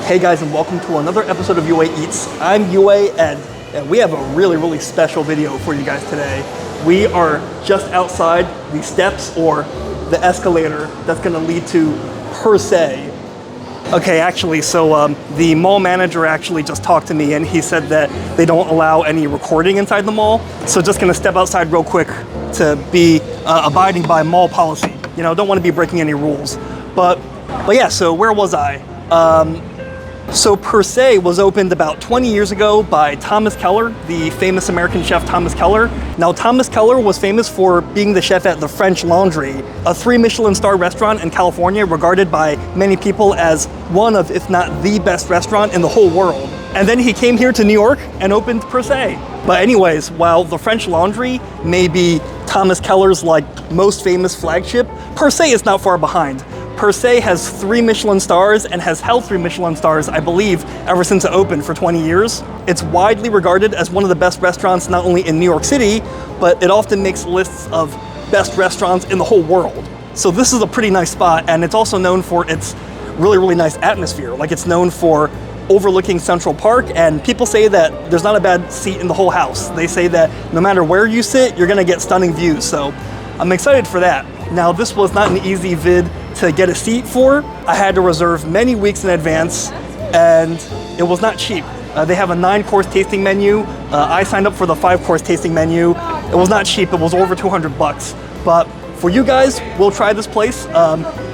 Hey guys, and welcome to another episode of UA Eats. I'm UA, and we have a really special video for you guys today. We are just outside the steps or the escalator that's gonna lead to Per Se. Okay, actually, so the mall manager actually just talked to me and he said that they don't allow any recording inside the mall. So just gonna step outside real quick to be abiding by mall policy. You know, don't wanna be breaking any rules. But yeah, so where was I? So Per Se was opened about 20 years ago by Thomas Keller, the famous American chef Thomas Keller. Now, Thomas Keller was famous for being the chef at the French Laundry, a 3 Michelin star restaurant in California regarded by many people as one of, if not the best restaurant in the whole world. And then he came here to New York and opened Per Se. But anyways, while the French Laundry may be Thomas Keller's most famous flagship, Per Se is not far behind. Per Se has 3 Michelin stars and has held 3 Michelin stars, I believe, ever since it opened for 20 years. It's widely regarded as one of the best restaurants not only in New York City, but it often makes lists of best restaurants in the whole world. So this is a pretty nice spot, and it's also known for its really nice atmosphere. It's known for overlooking Central Park, and people say that there's not a bad seat in the whole house. They say that no matter where you sit, you're gonna get stunning views, so I'm excited for that. Now, this was not an easy vid to get a seat for. I had to reserve many weeks in advance, and it was not cheap. They have a 9-course tasting menu. I signed up for the 5-course tasting menu. It was not cheap, it was over 200 bucks. But for you guys, we'll try this place.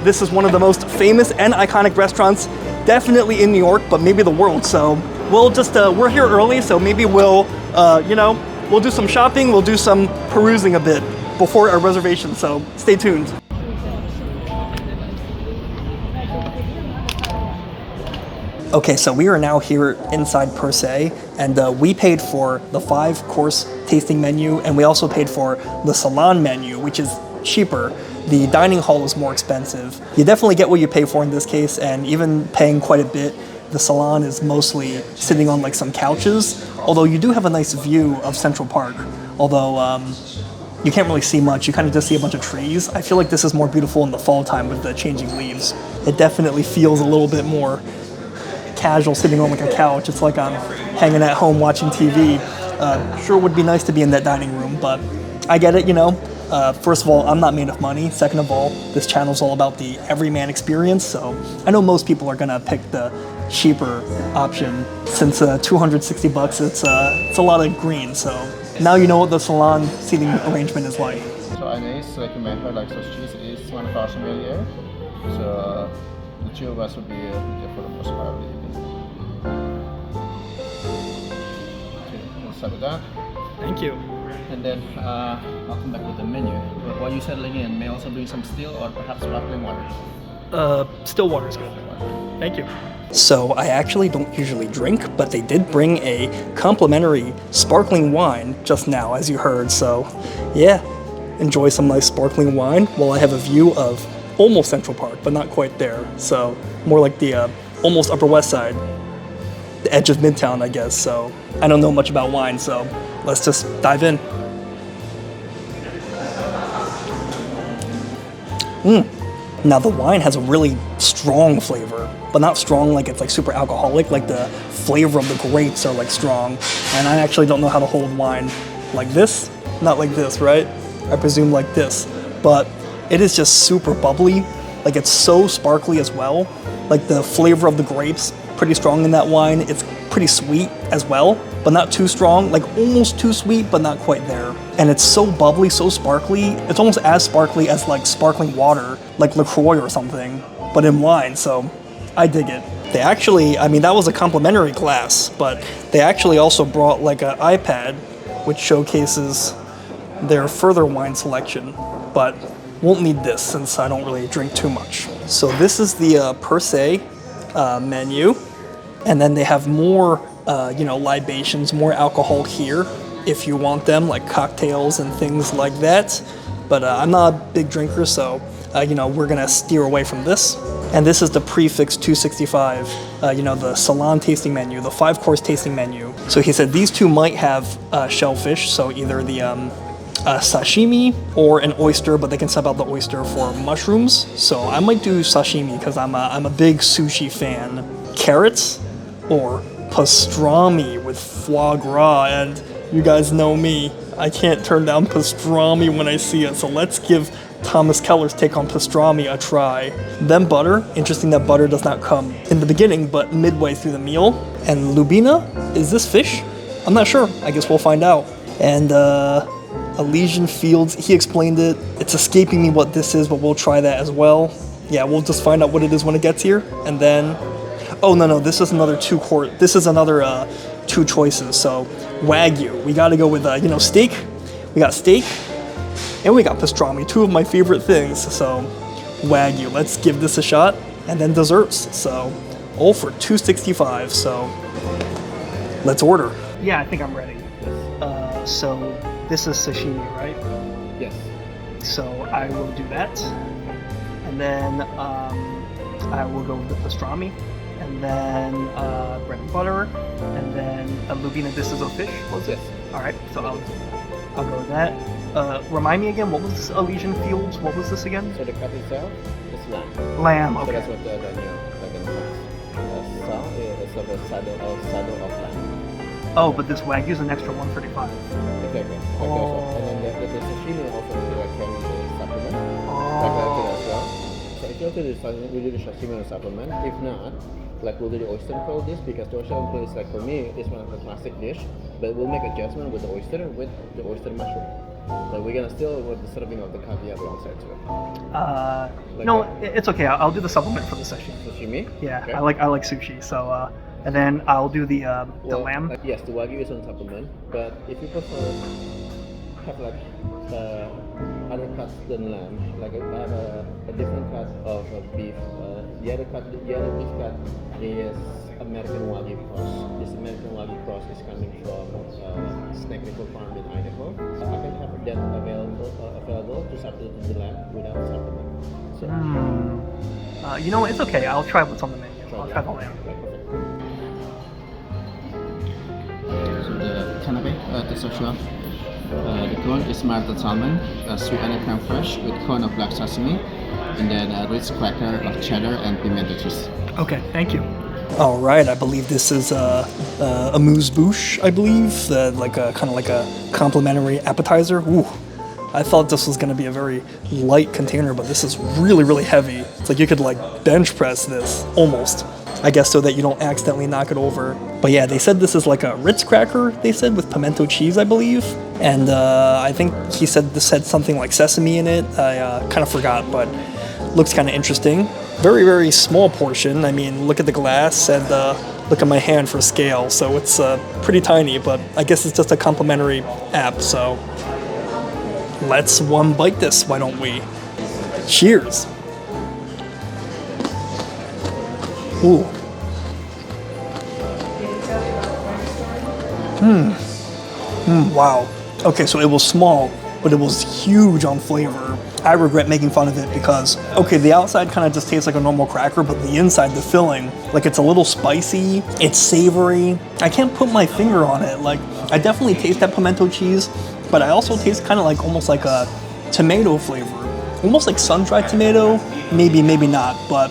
This is one of the most famous and iconic restaurants, definitely in New York, but maybe the world. So we'll just, we're here early, so maybe we'll, we'll do some shopping, we'll do some perusing a bit before our reservation, so stay tuned. Okay, so we are now here inside Per Se, and we paid for the 5-course tasting menu, and we also paid for the salon menu, which is cheaper. The dining hall is more expensive. You definitely get what you pay for in this case, and even paying quite a bit. The salon is mostly sitting on some couches, although you do have a nice view of Central Park, although you can't really see much. You kind of just see a bunch of trees. I feel like this is more beautiful in the fall time with the changing leaves. It definitely feels a little bit more casual sitting on a couch. It's like I'm hanging at home watching TV. Sure would be nice to be in that dining room, but I get it, First of all, I'm not made of money. Second of all, this channel's all about the everyman experience, so I know most people are gonna pick the cheaper option. Since 260 bucks, it's a lot of green, so now you know what the salon seating arrangement is like. So anyways, recommend her Sushi is one of our familiar. So the 2 of us would be here for the most part. Okay, we'll start with that. Thank you. And then I'll come back with the menu. But while you're settling in, may I also bring some still or perhaps sparkling water? Still water is good. Thank you. So I actually don't usually drink, but they did bring a complimentary sparkling wine just now, as you heard. So yeah, enjoy some nice sparkling wine while I have a view of almost Central Park, but not quite there. So more like the almost Upper West Side, the edge of Midtown, I guess. So I don't know much about wine, so let's just dive in. Now the wine has a really strong flavor, but not strong like it's super alcoholic. The flavor of the grapes are strong, and I actually don't know how to hold wine like this. Not like this, right? I presume like this, but it is just super bubbly. It's so sparkly as well. The flavor of the grapes, pretty strong in that wine. It's pretty sweet as well, but not too strong, almost too sweet, but not quite there. And it's so bubbly, so sparkly. It's almost as sparkly as sparkling water, LaCroix or something, but in wine, so I dig it. They actually, that was a complimentary glass, but they actually also brought an iPad, which showcases their further wine selection, but won't need this since I don't really drink too much. So this is the Per Se menu, and then they have more libations, more alcohol here if you want them, cocktails and things like that. But I'm not a big drinker, so we're gonna steer away from this. And this is the prefix 265, the salon tasting menu, the 5-course tasting menu. So he said these two might have shellfish, so either the sashimi or an oyster, but they can sub out the oyster for mushrooms. So I might do sashimi because I'm a big sushi fan. carrots or pastrami with foie gras. And you guys know me, I can't turn down pastrami when I see it. So let's give Thomas Keller's take on pastrami a try. Then butter. Interesting that butter does not come in the beginning, but midway through the meal. And lubina, is this fish? I'm not sure. I guess we'll find out. And Elysian Fields, he explained it. It's escaping me what this is, but we'll try that as well. Yeah, we'll just find out what it is when it gets here. And then, oh no, this is another two choices. So Wagyu, we gotta go with, steak. We got steak. And we got pastrami, two of my favorite things. So Wagyu, let's give this a shot. And then desserts. So all for $2.65. So let's order. Yeah, I think I'm ready. So this is sashimi, right? Yes. So I will do that. And then I will go with the pastrami. And then bread and butter. And then a lubina, this is a fish, was it? Yes. All right, so I'll go with that. Remind me again, what was this Elysian Fields? What was this again? So the cut itself is lamb. Lamb, So okay. that's what the saw is the saddle of lamb. Oh, but this Wagyu is an extra $135. Exactly. Oh. And then the sashimi also carries a supplement. Oh. Like that as well. So if you want to do we do the sashimi or supplement. If not, like we'll do the oyster and this because the oyster and is like for me is one of the classic dish, but we'll make adjustment with the oyster and with the oyster mushroom. But we're gonna still with the serving of the caviar alongside to it. No, it's okay. I'll do the supplement for the sashimi. Sashimi? Yeah, Okay. I like sushi. So and then I'll do the lamb. Yes, the wagyu is on supplement, but if you prefer have like other cuts than lamb, like I have a different cut of beef. The other beef cut is American Wagyu cross. This American Wagyu cross is coming from Snake River Farm in Idaho. I can have that available to substitute the lamb without supplement. So, You know what? It's okay. I'll try what's on the menu. I'll try the lamb. So the canape, the Szechuan. The corn is marinated salmon, sweet onion crème fraîche with corn of black sesame, and then a rich cracker of cheddar and pimento cheese. Okay, thank you. All right, I believe this is a amuse-bouche, I believe, kind of like a complimentary appetizer. Ooh, I thought this was going to be a very light container, but this is really, really heavy. It's like you could like bench press this, almost. I guess so that you don't accidentally knock it over. But yeah, they said this is like a Ritz cracker, they said, with pimento cheese, I believe. And I think he said this had something like sesame in it. I kind of forgot, but looks kind of interesting. Very, very small portion. I mean, look at the glass and look at my hand for scale. So it's pretty tiny, but I guess it's just a complimentary app. So let's one bite this, why don't we? Cheers. Ooh. Wow. Okay, so it was small, but it was huge on flavor. I regret making fun of it because, okay, the outside kind of just tastes like a normal cracker, but the inside, the filling, like it's a little spicy, it's savory. I can't put my finger on it. Like, I definitely taste that pimento cheese, but I also taste kind of like almost like a tomato flavor. Almost like sun-dried tomato, maybe, maybe not. But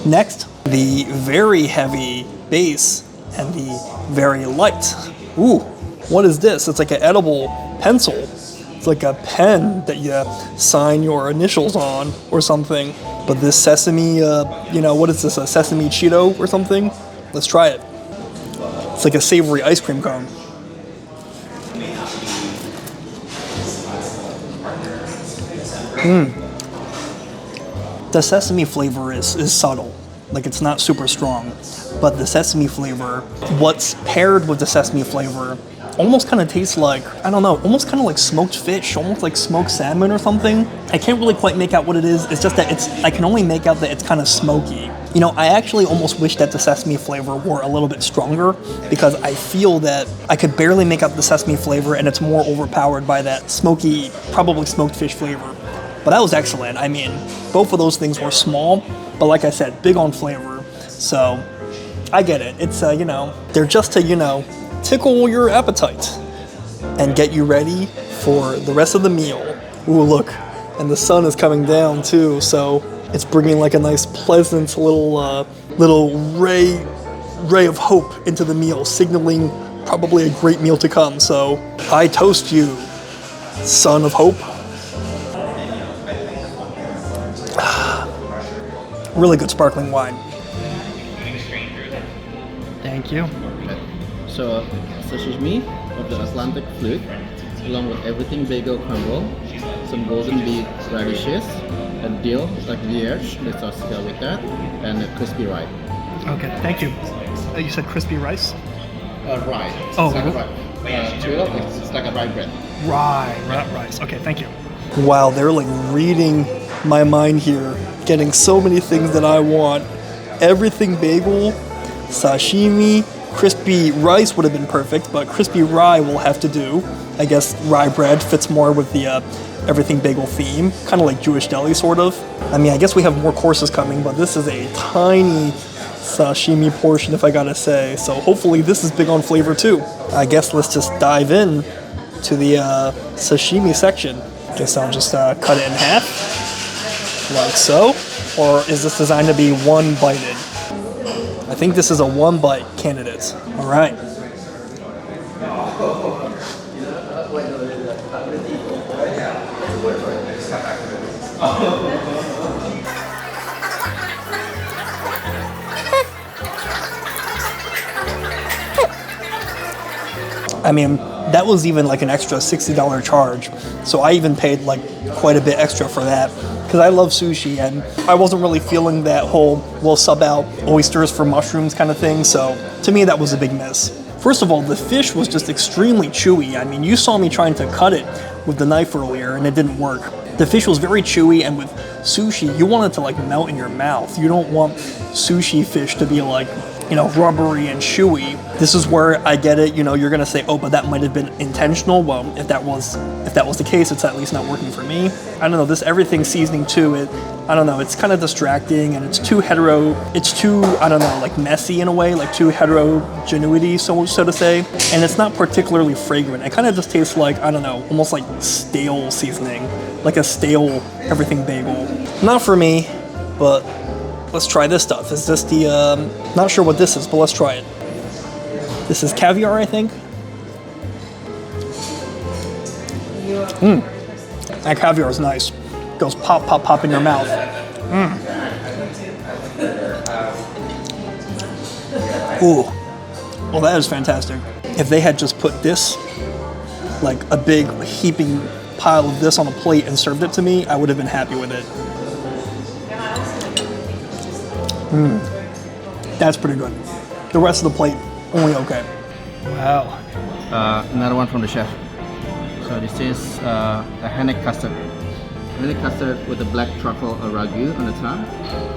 next, the very heavy base and the very light. Ooh, what is this? It's like an edible pencil. It's like a pen that you sign your initials on or something. But this sesame, what is this, a sesame Cheeto or something? Let's try it. It's like a savory ice cream cone. The sesame flavor is subtle. Like, it's not super strong. But the sesame flavor, what's paired with the sesame flavor, almost kind of tastes like, I don't know, almost kind of like smoked fish, almost like smoked salmon or something. I can't really quite make out what it is. It's just that I can only make out that it's kind of smoky. You know, I actually almost wish that the sesame flavor were a little bit stronger because I feel that I could barely make out the sesame flavor and it's more overpowered by that smoky, probably smoked fish flavor. But that was excellent. I mean, both of those things were small, but like I said, big on flavor. So I get it. It's, they're just to, tickle your appetite and get you ready for the rest of the meal. Ooh, look, and the sun is coming down too, so it's bringing like a nice pleasant little ray ray of hope into the meal, signaling probably a great meal to come. So I toast you, son of hope. Really good sparkling wine. Thank you. So, sashimi of the Atlantic flute, along with everything bagel crumble, some golden beet radishes, a dill like vierge, let's also go with that, and a crispy rye. Okay, thank you. You said crispy rice? Rye. Oh, it's like rye. It's like a rye bread. Rye, rice. Okay, thank you. Wow, they're like reading my mind here, getting so many things that I want. Everything bagel, sashimi, crispy rice would have been perfect, but crispy rye will have to do. I guess rye bread fits more with the everything bagel theme, kind of like Jewish deli sort of. I mean, I guess we have more courses coming, but this is a tiny sashimi portion, if I gotta say. So hopefully this is big on flavor too. I guess let's just dive in to the sashimi section. Guess I'll just cut it in half, like so. Or is this designed to be one-bited? I think this is a one-bite candidate. All right. I mean, that was even like an extra $60 charge. So I even paid like quite a bit extra for that because I love sushi and I wasn't really feeling that whole, we'll sub out oysters for mushrooms kind of thing. So to me, that was a big miss. First of all, the fish was just extremely chewy. I mean, you saw me trying to cut it with the knife earlier and it didn't work. The fish was very chewy, and with sushi, you want it to like melt in your mouth. You don't want sushi fish to be like, you know, rubbery and chewy. This is where I get it. You know, you're gonna say, oh, but that might have been intentional. Well, if that was the case, it's at least not working for me. I don't know. This everything seasoning to it, I don't know. It's kind of distracting, and it's too I don't know, like messy in a way, like too heterogeneity, so to say. And it's not particularly fragrant. It kind of just tastes like, I don't know, almost like stale seasoning, like a stale everything bagel. Not for me, but let's try this stuff. Is this the, not sure what this is, but let's try it. This is caviar, I think. That caviar is nice. Goes pop, pop, pop in your mouth. Ooh. Well, that is fantastic. If they had just put this, like a big heaping pile of this on a plate and served it to me, I would have been happy with it. That's pretty good. The rest of the plate, only okay. Wow. Another one from the chef. So this is a hennick custard. Hennick custard with a black truffle ragu on the top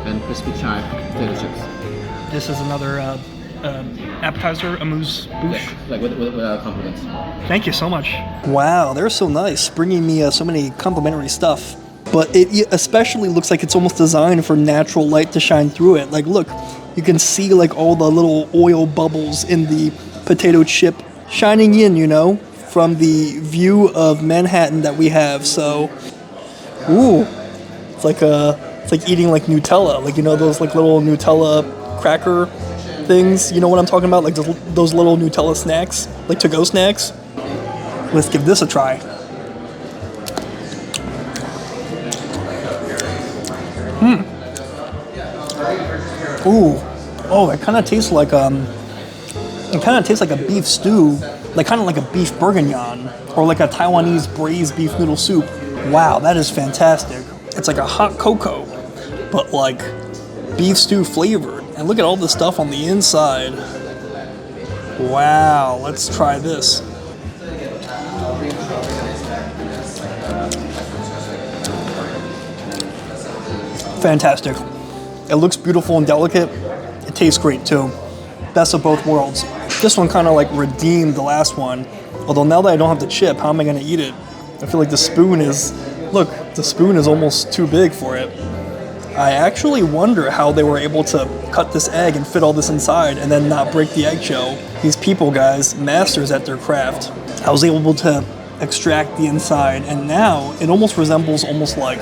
and crispy chive potato chips. This is another appetizer, amuse bouche. Yeah, like with our compliments. Thank you so much. Wow, they're so nice, bringing me so many complimentary stuff. But it especially looks like it's almost designed for natural light to shine through it. Like, look, you can see like all the little oil bubbles in the potato chip shining in, you know, from the view of Manhattan that we have. So, ooh, it's like eating like Nutella, like, you know, those like little Nutella cracker things. You know what I'm talking about? Like those little Nutella snacks, like to-go snacks. Let's give this a try. Ooh, oh, it kind of tastes like a beef stew, like kind of like a beef bourguignon, or like a Taiwanese braised beef noodle soup. Wow, that is fantastic. It's like a hot cocoa, but like beef stew flavored. And look at all the stuff on the inside. Wow, let's try this. Fantastic. It looks beautiful and delicate. It tastes great too. Best of both worlds. This one kind of like redeemed the last one. Although now that I don't have the chip, how am I going to eat it? I feel like the spoon is almost too big for it. I actually wonder how they were able to cut this egg and fit all this inside and then not break the eggshell. These people, guys, masters at their craft. I was able to extract the inside, and now it almost resembles like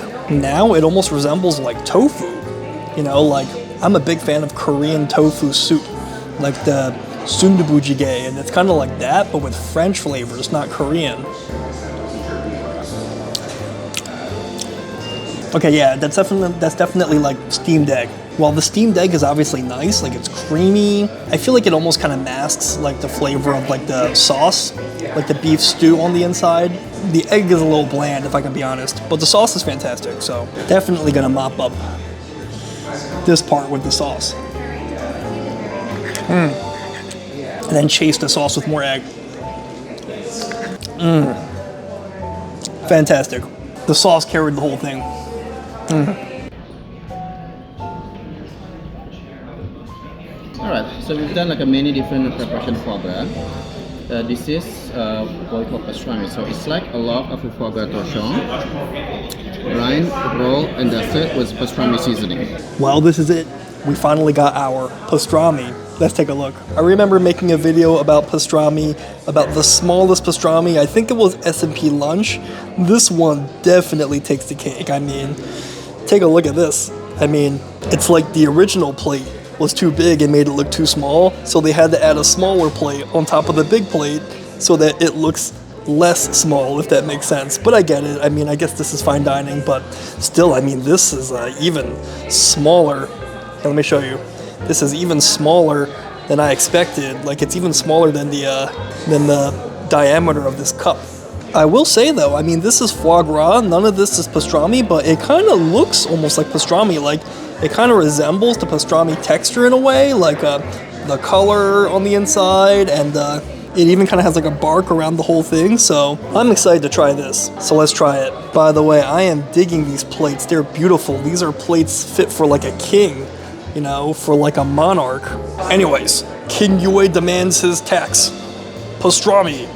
tofu. You know, like, I'm a big fan of Korean tofu soup. like the sundubu jjigae, and it's kind of like that, but with French flavors, not Korean. Okay, yeah, that's definitely like steamed egg. While the steamed egg is obviously nice, like it's creamy, I feel like it almost kind of masks like the flavor of like the sauce, like the beef stew on the inside. The egg is a little bland, if I can be honest, but the sauce is fantastic, so definitely gonna mop up this part with the sauce. And then chase the sauce with more egg. Fantastic. The sauce carried the whole thing. Alright, so we've done like a many different preparation foie gras. This is what we call pastrami. So it's like a log of a foie gras torchon, grind, roll, and that's it with pastrami seasoning. Well, this is it. We finally got our pastrami. Let's take a look. I remember making a video about pastrami, about the smallest pastrami. I think it was S&P lunch. This one definitely takes the cake. I mean, take a look at this. I mean, it's like the original plate was too big and made it look too small, so they had to add a smaller plate on top of the big plate so that it looks less small, if that makes sense. But I get it. I mean, I guess this is fine dining, but still, I mean, this is even smaller. Here, let me show you. This is even smaller than I expected. Like, it's even smaller than the diameter of this cup. I will say though, I mean, this is foie gras. None of this is pastrami, but it kind of looks almost like pastrami. Like, it kind of resembles the pastrami texture in a way, like the color on the inside, and it even kind of has like a bark around the whole thing. So I'm excited to try this. So let's try it. By the way, I am digging these plates. They're beautiful. These are plates fit for like a king, you know, for like a monarch. Anyways, King Yue demands his tax. Pastrami.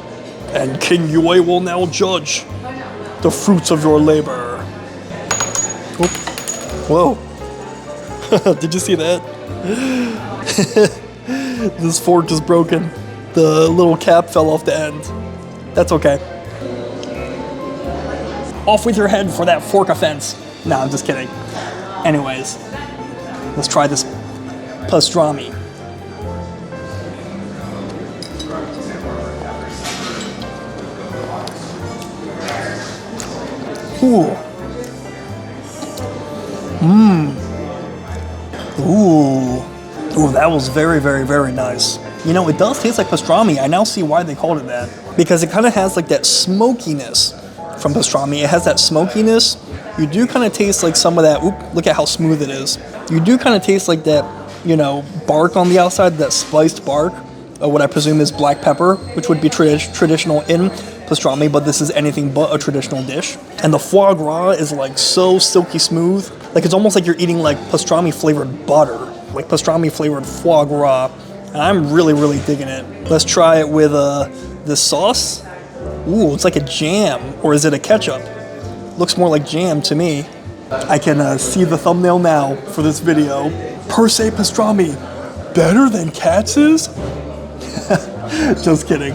And King Yue will now judge the fruits of your labor. Oop. Whoa. Did you see that? This fork is broken. The little cap fell off the end. That's okay. Off with your head for that fork offense. No, I'm just kidding. Anyways, let's try this pastrami. Ooh. Ooh, that was very, very, very nice. You know, it does taste like pastrami. I now see why they called it that. Because it kind of has like that smokiness from pastrami. It has that smokiness. You do kind of taste like some of that, look at how smooth it is. You do kind of taste like that, you know, bark on the outside, that spiced bark, of what I presume is black pepper, which would be traditional in pastrami, but this is anything but a traditional dish. And the foie gras is like so silky smooth. Like, it's almost like you're eating like pastrami flavored butter, like pastrami flavored foie gras. And I'm really, really digging it. Let's try it with this sauce. Ooh, it's like a jam, or is it a ketchup? Looks more like jam to me. I can see the thumbnail now for this video. Per se pastrami, better than Katz's? Just kidding.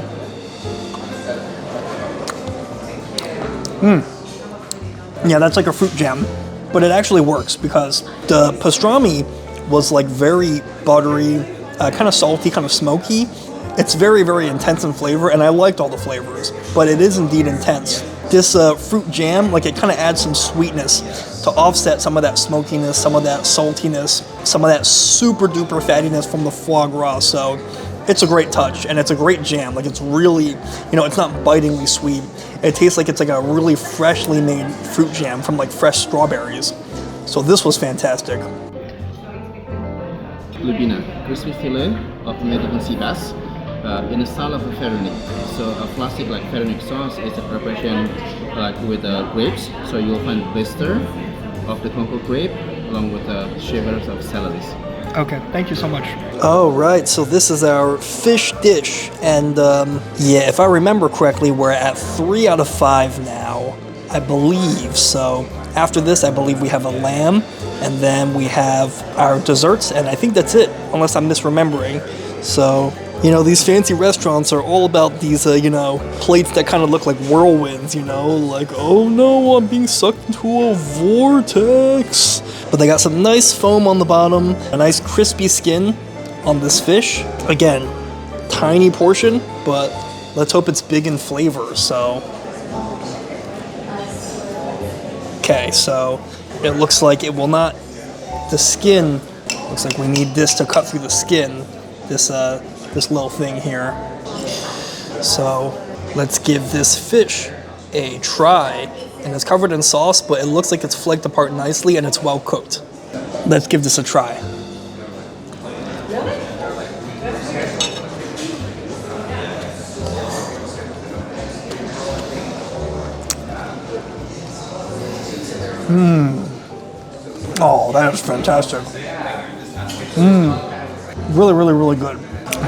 Yeah, that's like a fruit jam, but it actually works because the pastrami was like very buttery, kind of salty, kind of smoky. It's very, very intense in flavor, and I liked all the flavors, but it is indeed intense. This fruit jam, like, it kind of adds some sweetness to offset some of that smokiness, some of that saltiness, some of that super duper fattiness from the foie gras. So it's a great touch, and it's a great jam. Like, it's really, you know, it's not bitingly sweet. It tastes like it's like a really freshly made fruit jam from like fresh strawberries. So this was fantastic. Lubina, crispy fillet of American sea bass in the style of a Ferronic. So a classic like Ferronic sauce is a preparation like with grapes. So you'll find blister of the Concord grape along with shivers of celery. Okay, thank you so much. All right, so this is our fish dish, and yeah, if I remember correctly, we're at 3 out of 5 now, I believe. So after this, I believe we have a lamb, and then we have our desserts, and I think that's it, unless I'm misremembering. So, you know, these fancy restaurants are all about these, you know, plates that kind of look like whirlwinds, you know, like, oh no, I'm being sucked into a vortex. But they got some nice foam on the bottom, a nice crispy skin, on this fish. Again, tiny portion, but let's hope it's big in flavor. So, okay, so it looks like it will not, the skin, looks like we need this to cut through the skin, this little thing here. So let's give this fish a try. And it's covered in sauce, but it looks like it's flaked apart nicely and it's well cooked. Let's give this a try. Oh, that is fantastic. Really, really, really good.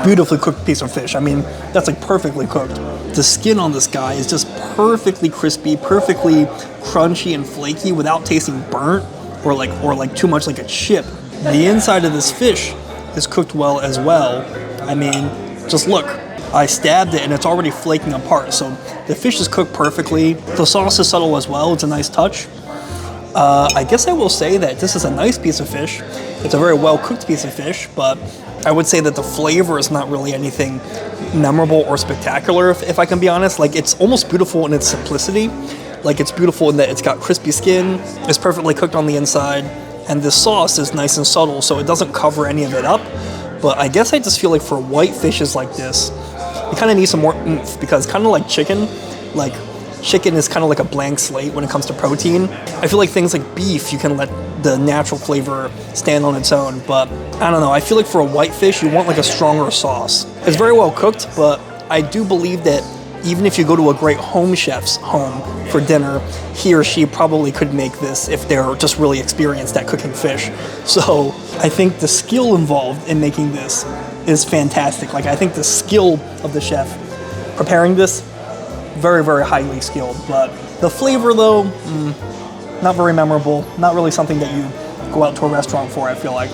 Beautifully cooked piece of fish. I mean, that's like perfectly cooked. The skin on this guy is just perfectly crispy, perfectly crunchy and flaky without tasting burnt or like too much like a chip. The inside of this fish is cooked well as well. I mean, just look. I stabbed it and it's already flaking apart. So the fish is cooked perfectly. The sauce is subtle as well. It's a nice touch. I guess I will say that this is a nice piece of fish. It's a very well cooked piece of fish, but I would say that the flavor is not really anything memorable or spectacular, if I can be honest. Like, it's almost beautiful in its simplicity. Like, it's beautiful in that it's got crispy skin, it's perfectly cooked on the inside, and this sauce is nice and subtle, so it doesn't cover any of it up. But I guess I just feel like for white fishes like this, you kind of need some more oomph, because kind of like chicken is kind of like a blank slate when it comes to protein. I feel like things like beef, you can let the natural flavor stand on its own, but I don't know, I feel like for a white fish, you want like a stronger sauce. It's very well cooked, but I do believe that even if you go to a great home chef's home for dinner, he or she probably could make this if they're just really experienced at cooking fish. So I think the skill involved in making this is fantastic. Like, I think the skill of the chef preparing this, very, very highly skilled. But the flavor though, not very memorable, not really something that you go out to a restaurant for, I feel like.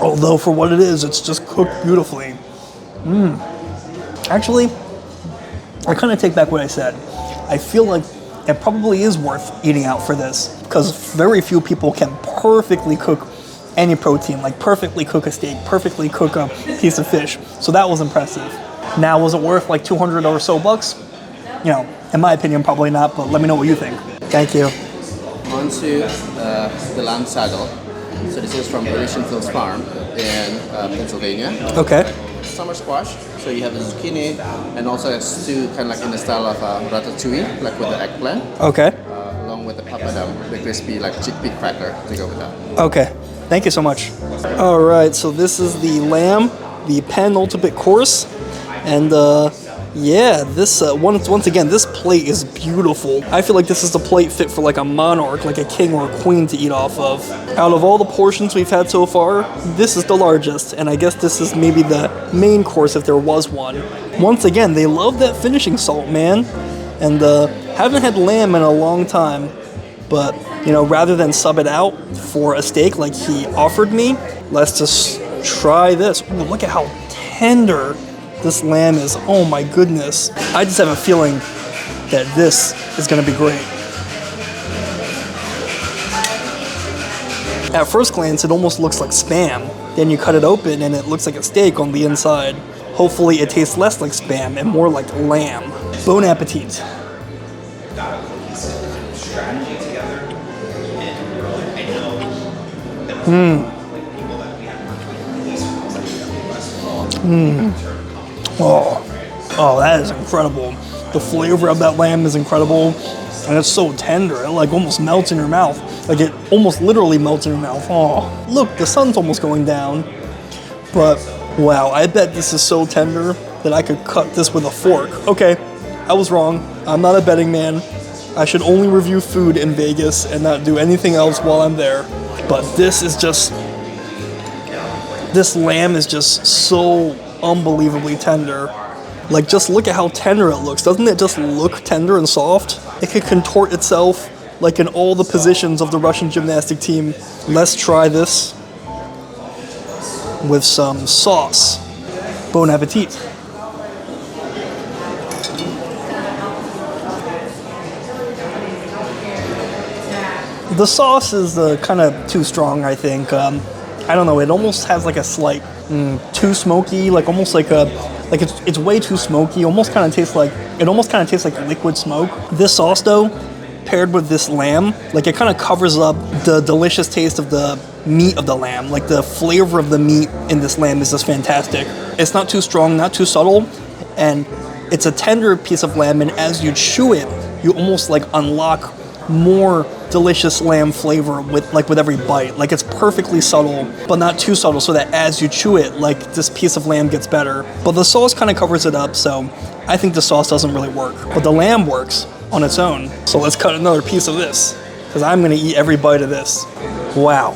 Although for what it is, it's just cooked beautifully. Actually, I kind of take back what I said. I feel like it probably is worth eating out for this, because very few people can perfectly cook any protein, like perfectly cook a steak, perfectly cook a piece of fish. So that was impressive. Now, was it worth like 200 or so bucks? You know, in my opinion, probably not, but let me know what you think. Thank you. On to the lamb saddle. So this is from Elysian Fields Farm in Pennsylvania. Okay. Summer squash. So you have the zucchini and also a stew kind of like in the style of ratatouille, like with the eggplant. Okay. Along with the papadum, the crispy like chickpea cracker to go with that. Okay. Thank you so much. All right, so this is the lamb, the penultimate course, and yeah, this once again, this plate is beautiful. I feel like this is the plate fit for like a monarch, like a king or a queen to eat off of. Out of all the portions we've had so far, this is the largest, and I guess this is maybe the main course if there was one. Once again, they love that finishing salt, man, and haven't had lamb in a long time. But, you know, rather than sub it out for a steak like he offered me, let's just try this. Ooh, look at how tender this lamb is. Oh my goodness. I just have a feeling that this is going to be great. At first glance, it almost looks like Spam. Then you cut it open and it looks like a steak on the inside. Hopefully it tastes less like Spam and more like lamb. Bon appetit. Oh, that is incredible. The flavor of that lamb is incredible, and it's so tender. It like almost melts in your mouth. Like it almost literally melts in your mouth. Oh, look, the sun's almost going down. But wow, I bet this is so tender that I could cut this with a fork. Okay, I was wrong. I'm not a betting man. I should only review food in Vegas and not do anything else while I'm there. But this lamb is just so unbelievably tender. Like, just look at how tender it looks. Doesn't it just look tender and soft? It could contort itself like in all the positions of the Russian gymnastic team. Let's try this with some sauce. Bon appetit. The sauce is kind of too strong, I think. I don't know. It almost has like a slight too smoky, like almost like it's way too smoky. It almost kind of tastes like liquid smoke. This sauce though, paired with this lamb, like it kind of covers up the delicious taste of the meat of the lamb. Like the flavor of the meat in this lamb is just fantastic. It's not too strong, not too subtle, and it's a tender piece of lamb. And as you chew it, you almost like unlock more delicious lamb flavor with every bite. Like it's perfectly subtle, but not too subtle, so that as you chew it, like this piece of lamb gets better. But the sauce kind of covers it up, so I think the sauce doesn't really work. But the lamb works on its own. So let's cut another piece of this, because I'm gonna eat every bite of this. Wow.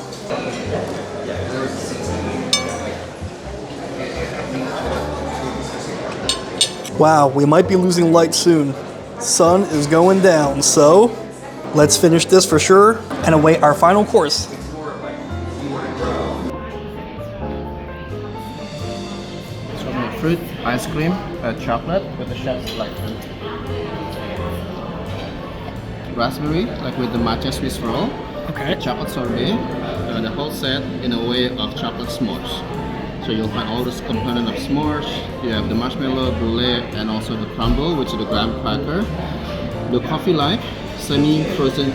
Wow, we might be losing light soon. Sun is going down, so let's finish this for sure and await our final course. Strawberry fruit, ice cream, chocolate with the chef's selection. Raspberry, like with the matcha Swiss roll. Okay. Chocolate sorbet, the whole set in a way of chocolate s'mores. So you'll find all this component of s'mores. You have the marshmallow, brulee, and also the crumble, which is the graham cracker. The coffee like semi-frozen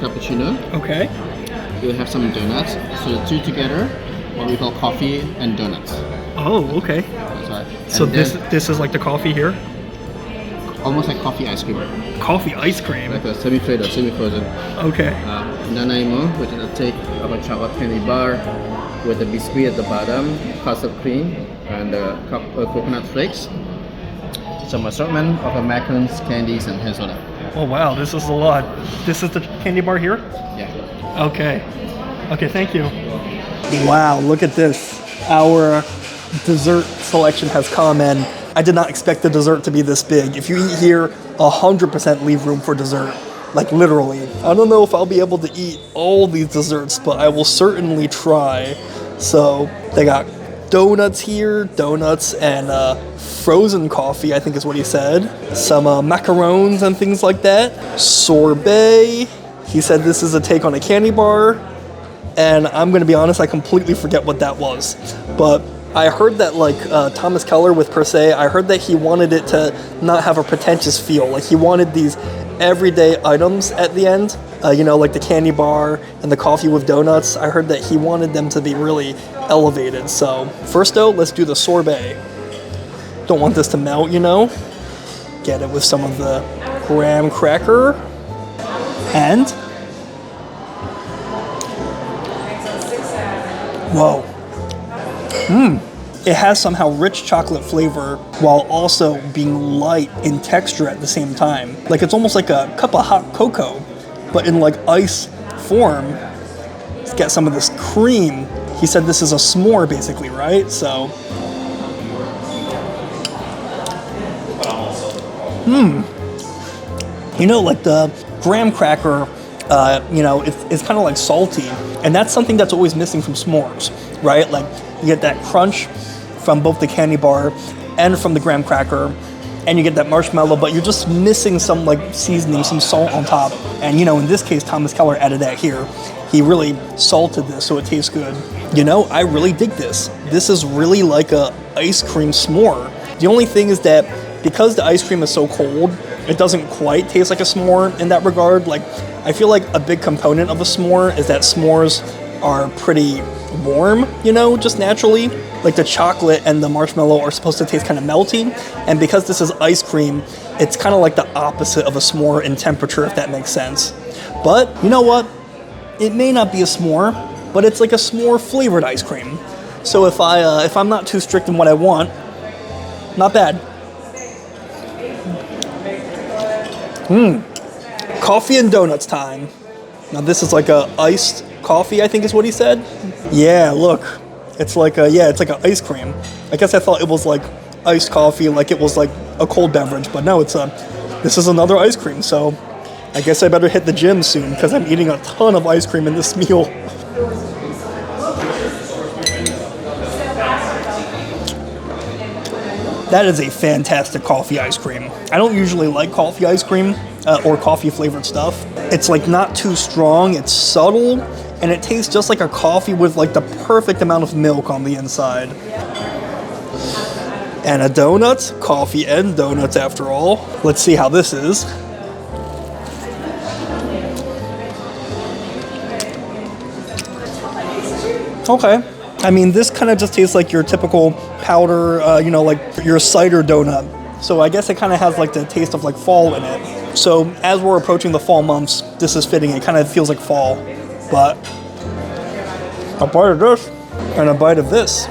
cappuccino. Okay. You have some donuts. So the two together, what we call coffee and donuts. Oh, okay. That's right. So And this is like the coffee here? almost like coffee ice cream. Coffee ice cream? Like a semi-frozen. Okay. Nanaimo, which is a take of a chocolate candy bar with a biscuit at the bottom, custard cream, and coconut flakes. Some assortment of macarons, candies, and hazelnut. Oh wow, this is a lot. This is the candy bar here? Yeah. Okay. Okay, thank you. Wow, look at this. Our dessert selection has come, and I did not expect the dessert to be this big. If you eat here, 100% leave room for dessert. Like literally. I don't know if I'll be able to eat all these desserts, but I will certainly try. So they got donuts here, and frozen coffee, I think is what he said. Some macarons and things like that. Sorbet. He said this is a take on a candy bar. And I'm going to be honest, I completely forget what that was. But I heard that like Thomas Keller with Per Se, I heard that he wanted it to not have a pretentious feel. Like he wanted these everyday items at the end, like the candy bar and the coffee with donuts. I heard that he wanted them to be really elevated. So first though, let's do the sorbet. Don't want this to melt, Get it with some of the graham cracker. And whoa. It has somehow rich chocolate flavor while also being light in texture at the same time. Like it's almost like a cup of hot cocoa, but in like ice form. Let's get some of this cream. He said this is a s'more basically, right? So. Like the graham cracker, it's kind of like salty. And that's something that's always missing from s'mores, right? Like you get that crunch from both the candy bar and from the graham cracker, and you get that marshmallow, but you're just missing some like seasoning, some salt on top. And in this case, Thomas Keller added that here. He really salted this so it tastes good. I really dig this. This is really like a ice cream s'more. The only thing is that because the ice cream is so cold, it doesn't quite taste like a s'more in that regard. Like, I feel like a big component of a s'more is that s'mores are pretty warm, just naturally. Like the chocolate and the marshmallow are supposed to taste kind of melty. And because this is ice cream, it's kind of like the opposite of a s'more in temperature, if that makes sense. But you know what? It may not be a s'more, but it's like a s'more flavored ice cream. So if I'm not too strict in what I want, not bad. Coffee and donuts time. Now this is like a iced coffee, I think is what he said. Yeah, look. It's like it's like an ice cream. I guess I thought it was like iced coffee, like it was like a cold beverage, but no, this is another ice cream. So I guess I better hit the gym soon because I'm eating a ton of ice cream in this meal. That is a fantastic coffee ice cream. I don't usually like coffee ice cream or coffee flavored stuff, It's like not too strong, it's subtle, and it tastes just like a coffee with like the perfect amount of milk on the inside. And a donut, coffee and donuts after all. Let's see how this is. Okay. I mean, this kind of just tastes like your typical powder, you know, like your cider donut. So I guess it kind of has like the taste of like fall in it. So as we're approaching the fall months, this is fitting. It kind of feels like fall. But a bite of this and a bite of this.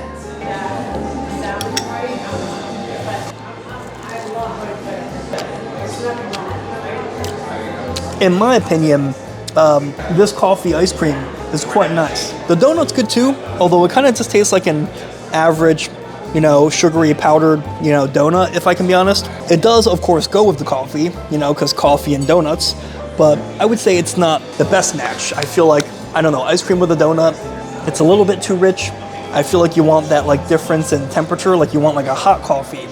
In my opinion, this coffee ice cream is quite nice. The donut's good too, although it kind of just tastes like an average, you know, sugary powdered, you know, donut, if I can be honest. It does, of course, go with the coffee, you know, because coffee and donuts, but I would say it's not the best match. I feel like, I don't know, ice cream with a donut, it's a little bit too rich. I feel like you want that like difference in temperature, like you want like a hot coffee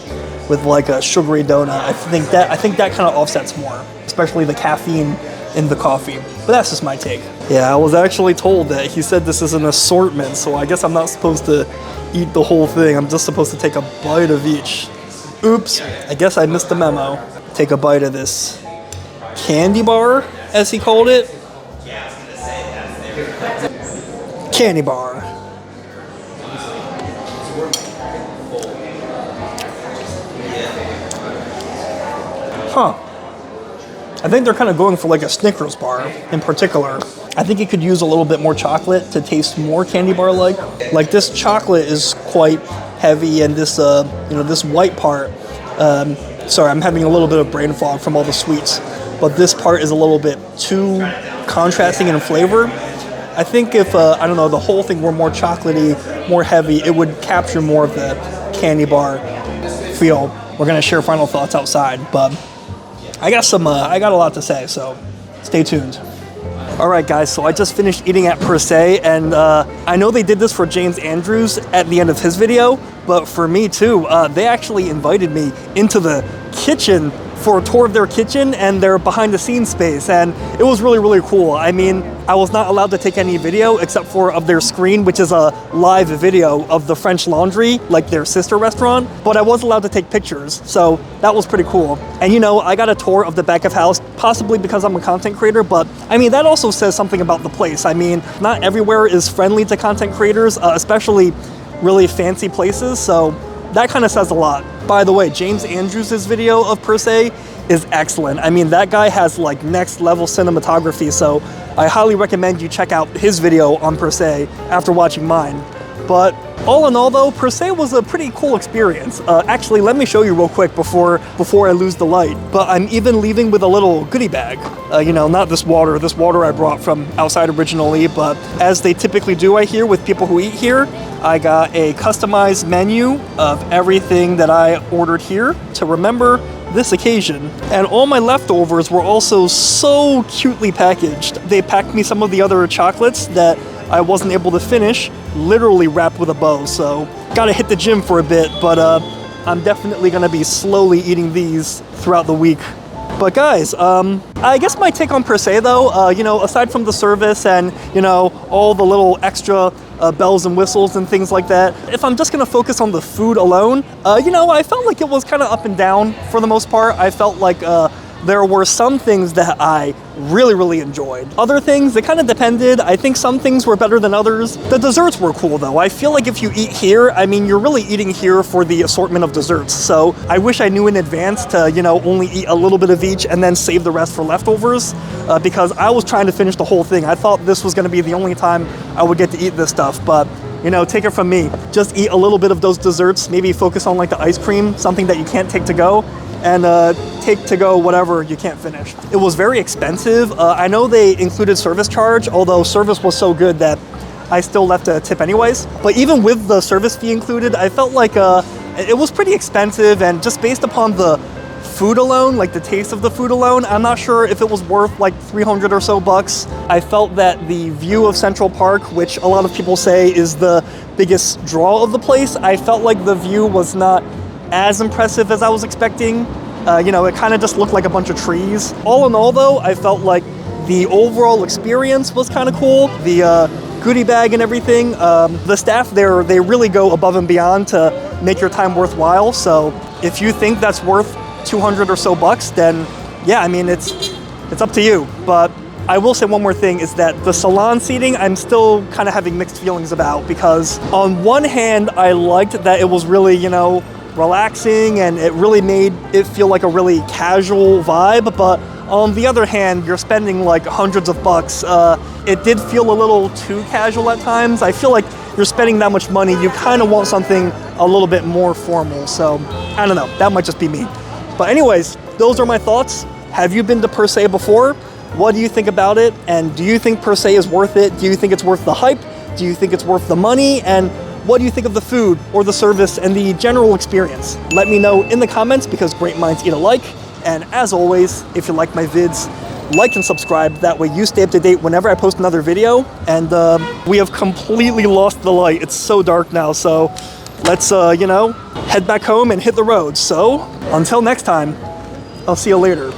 with like a sugary donut. I think that kind of offsets more, especially the caffeine in the coffee. But that's just my take. Yeah, I was actually told that he said this is an assortment, so I guess I'm not supposed to eat the whole thing. I'm just supposed to take a bite of each. Oops, I guess I missed the memo. Take a bite of this candy bar, as he called it. Candy bar. Huh. I think they're kind of going for like a Snickers bar in particular. I think it could use a little bit more chocolate to taste more candy bar-like. Like this chocolate is quite heavy, and this, you know, this white part. Sorry, I'm having a little bit of brain fog from all the sweets, but this part is a little bit too contrasting in flavor. I think if I don't know, the whole thing were more chocolatey, more heavy, it would capture more of the candy bar feel. We're gonna share final thoughts outside, but I got a lot to say, so stay tuned. All right, guys, so I just finished eating at Per Se, and I know they did this for James Andrews at the end of his video, but for me too, they actually invited me into the kitchen for a tour of their kitchen and their behind the scenes space, and it was really, really cool. I mean, I was not allowed to take any video except for of their screen, which is a live video of the French Laundry, like their sister restaurant, but I was allowed to take pictures, so that was pretty cool. And you know, I got a tour of the back of house, possibly because I'm a content creator, but I mean, that also says something about the place. I mean, not everywhere is friendly to content creators, especially really fancy places, so that kind of says a lot. By the way, James Andrews' video of Per Se is excellent. I mean, that guy has like next level cinematography, so I highly recommend you check out his video on Per Se after watching mine. But all in all though, Per Se was a pretty cool experience. Actually, let me show you real quick before I lose the light. But I'm even leaving with a little goodie bag. You know, not this water. This water I brought from outside originally, but as they typically do, I hear, with people who eat here, I got a customized menu of everything that I ordered here to remember this occasion. And all my leftovers were also so cutely packaged. They packed me some of the other chocolates that I wasn't able to finish, literally wrapped with a bow, so gotta hit the gym for a bit, but I'm definitely gonna be slowly eating these throughout the week. But guys, I guess my take on Per Se though, you know, aside from the service and, you know, all the little extra bells and whistles and things like that, if I'm just gonna focus on the food alone, you know, I felt like it was kind of up and down for the most part. I felt like there were some things that I really, really enjoyed. Other things, it kind of depended. I think some things were better than others. The desserts were cool though. I feel like if you eat here, I mean, you're really eating here for the assortment of desserts. So I wish I knew in advance to, you know, only eat a little bit of each and then save the rest for leftovers, because I was trying to finish the whole thing. I thought this was gonna be the only time I would get to eat this stuff, but you know, take it from me. Just eat a little bit of those desserts, maybe focus on like the ice cream, something that you can't take to go, and take to go whatever you can't finish. It was very expensive. I know they included service charge, although service was so good that I still left a tip anyways. But even with the service fee included, I felt like it was pretty expensive, and just based upon the food alone, like the taste of the food alone, I'm not sure if it was worth like 300 or so bucks. I felt that the view of Central Park, which a lot of people say is the biggest draw of the place, I felt like the view was not as impressive as I was expecting. You know, it kind of just looked like a bunch of trees. All in all though, I felt like the overall experience was kind of cool. The goodie bag and everything. The staff there, they really go above and beyond to make your time worthwhile. So if you think that's worth 200 or so bucks, then yeah, I mean, it's up to you. But I will say one more thing is that the salon seating, I'm still kind of having mixed feelings about, because on one hand, I liked that it was really, you know, relaxing and it really made it feel like a really casual vibe. But on the other hand, you're spending like hundreds of bucks. It did feel a little too casual at times. I feel like you're spending that much money, you kind of want something a little bit more formal. So I don't know, that might just be me. But anyways, those are my thoughts. Have you been to Per Se before? What do you think about it? And do you think Per Se is worth it? Do you think it's worth the hype? Do you think it's worth the money? And what do you think of the food or the service and the general experience? Let me know in the comments, because great minds eat alike. And as always, if you like my vids, like and subscribe. That way you stay up to date whenever I post another video. And we have completely lost the light. It's so dark now. So let's, you know, head back home and hit the road. So until next time, I'll see you later.